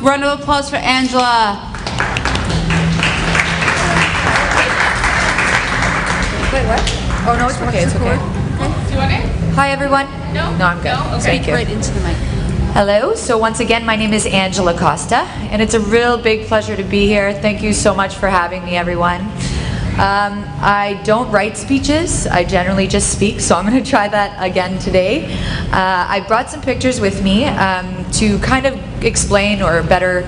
Round of applause for Angela. Wait, what? Oh, no, it's okay, it's okay. Do you want it? Hi, everyone. No? No, I'm good. No? Okay. Speak Right into the mic. Hello, so once again, my name is Angela Costa, and it's a real big pleasure to be here. Thank you so much for having me, everyone. I don't write speeches, I generally just speak, so I'm going to try that again today. I brought some pictures with me to kind of explain or better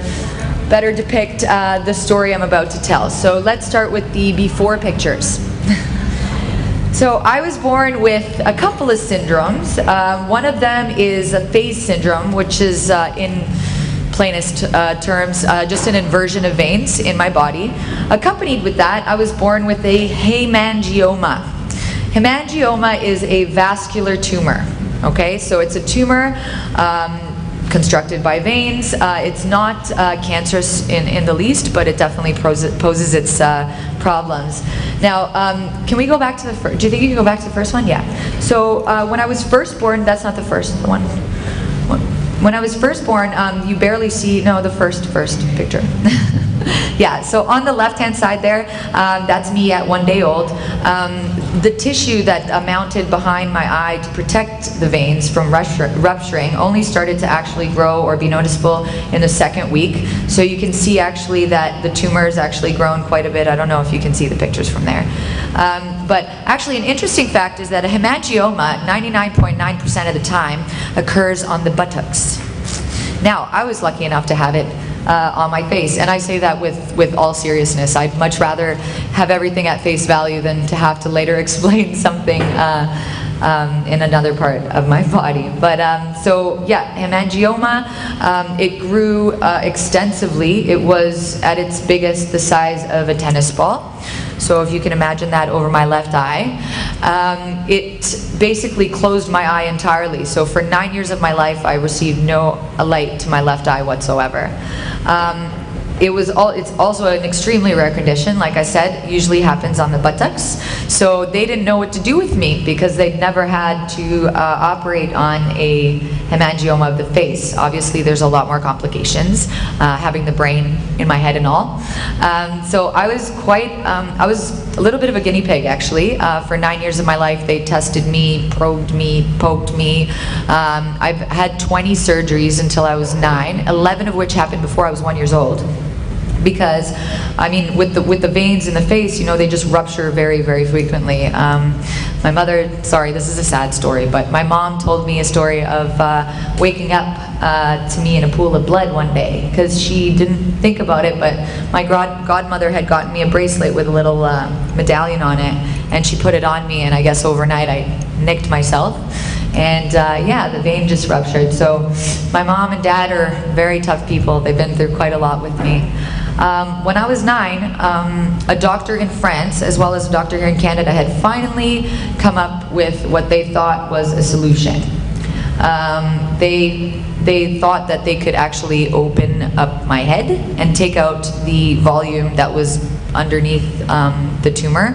depict the story I'm about to tell. So let's start with the before pictures. So I was born with a couple of syndromes. One of them is a phase syndrome, which is in plainest terms just an inversion of veins in my body. Accompanied with that, I was born with a hemangioma. Hemangioma is a vascular tumor. Okay, so it's a tumor constructed by veins. It's not cancerous in the least, but it definitely poses its problems. Now, can we go back to the first? Do you think you can go back to the first one? Yeah. So when I was first born, that's not the first one. When I was first born, you barely see, no, the first picture. Yeah, so on the left-hand side there, that's me at 1 day old. The tissue that mounted behind my eye to protect the veins from rupturing only started to actually grow or be noticeable in the second week. So you can see actually that the tumor has actually grown quite a bit. I don't know if you can see the pictures from there. But actually an interesting fact is that a hemangioma, 99.9% of the time, occurs on the buttocks. Now, I was lucky enough to have it on my face, and I say that with all seriousness. I'd much rather have everything at face value than to have to later explain something in another part of my body. But so yeah, hemangioma, it grew extensively. It was at its biggest the size of a tennis ball. So if you can imagine that over my left eye. It basically closed my eye entirely. So for 9 years of my life, I received no light to my left eye whatsoever. It's also an extremely rare condition. Like I said, usually happens on the buttocks. So they didn't know what to do with me because they'd never had to operate on a hemangioma of the face. Obviously, there's a lot more complications, having the brain in my head and all. So I was I was a little bit of a guinea pig, actually. For 9 years of my life, they tested me, probed me, poked me. I've had 20 surgeries until I was 9, 11 of which happened before I was 1 year old. Because, I mean, with the veins in the face, you know, they just rupture very, very frequently. My mother, sorry, this is a sad story, but my mom told me a story of waking up to me in a pool of blood one day, because she didn't think about it, but my godmother had gotten me a bracelet with a little medallion on it, and she put it on me, and I guess overnight I nicked myself. And yeah, the vein just ruptured. So my mom and dad are very tough people. They've been through quite a lot with me. When I was 9, a doctor in France, as well as a doctor here in Canada, had finally come up with what they thought was a solution. They thought that they could actually open up my head and take out the volume that was underneath the tumor,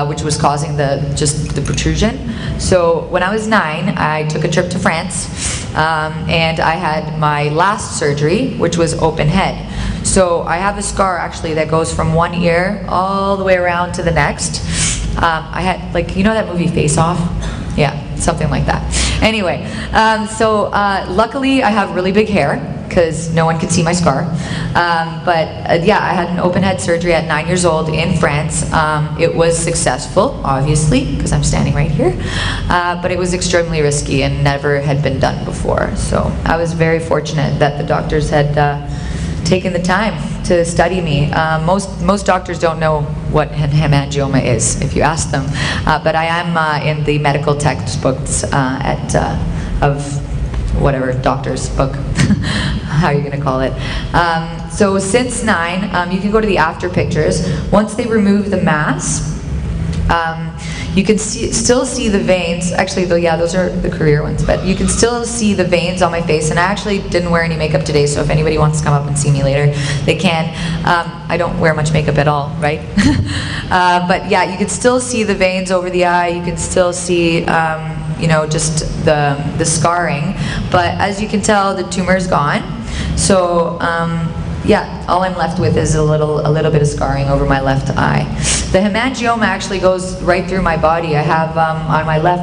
which was causing just the protrusion. So when I was 9, I took a trip to France, and I had my last surgery, which was open head. So I have a scar actually that goes from one ear all the way around to the next. I had, like, you know that movie Face Off? Yeah, something like that. Anyway, so luckily I have really big hair, because no one can see my scar. But yeah, I had an open head surgery at 9 years old in France. It was successful, obviously, because I'm standing right here. But it was extremely risky and never had been done before. So I was very fortunate that the doctors had taken the time to study me. Most doctors don't know what hemangioma is, if you ask them. But I am in the medical textbooks of whatever doctor's book, how are you going to call it. So since 9, you can go to the after pictures. Once they remove the mass, you can still see the veins. Actually, though, yeah, those are the career ones, but you can still see the veins on my face. And I actually didn't wear any makeup today, so if anybody wants to come up and see me later, they can. I don't wear much makeup at all, right? But yeah, you can still see the veins over the eye. You can still see, you know, just the scarring. But as you can tell, the tumor's gone. So yeah, all I'm left with is a little bit of scarring over my left eye. The hemangioma actually goes right through my body. I have on my lip,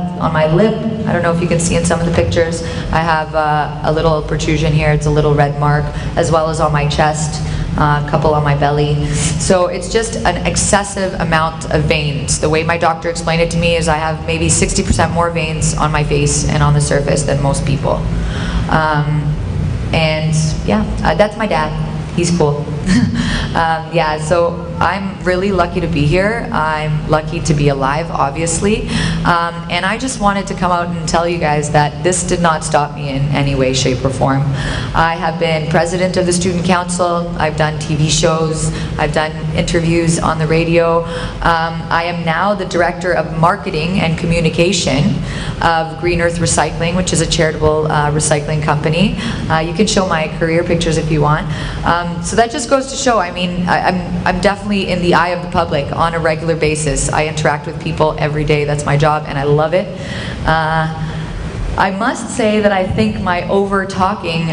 I don't know if you can see in some of the pictures, I have a little protrusion here. It's a little red mark, as well as on my chest, a couple on my belly. So it's just an excessive amount of veins. The way my doctor explained it to me is I have maybe 60% more veins on my face and on the surface than most people. And yeah, that's my dad. He's cool. Yeah, so I'm really lucky to be here. I'm lucky to be alive, obviously. And I just wanted to come out and tell you guys that this did not stop me in any way, shape, or form. I have been president of the Student Council. I've done TV shows. I've done interviews on the radio. I am now the director of marketing and communication of Green Earth Recycling, which is a charitable recycling company. You can show my career pictures if you want. So that just goes to show, I mean, I'm definitely in the eye of the public on a regular basis. I interact with people every day. That's my job, and I love it. I must say that I think my over-talking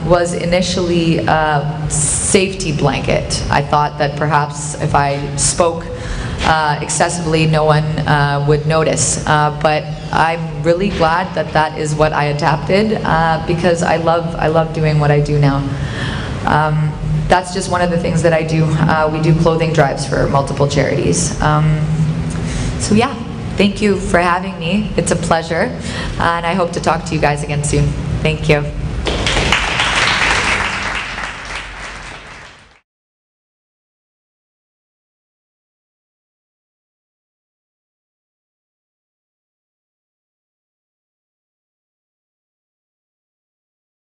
was initially a safety blanket. I thought that perhaps if I spoke excessively, no one would notice. But I'm really glad that that is what I adapted because I love doing what I do now. That's just one of the things that I do. We do clothing drives for multiple charities. So yeah, thank you for having me. It's a pleasure, and I hope to talk to you guys again soon. Thank you.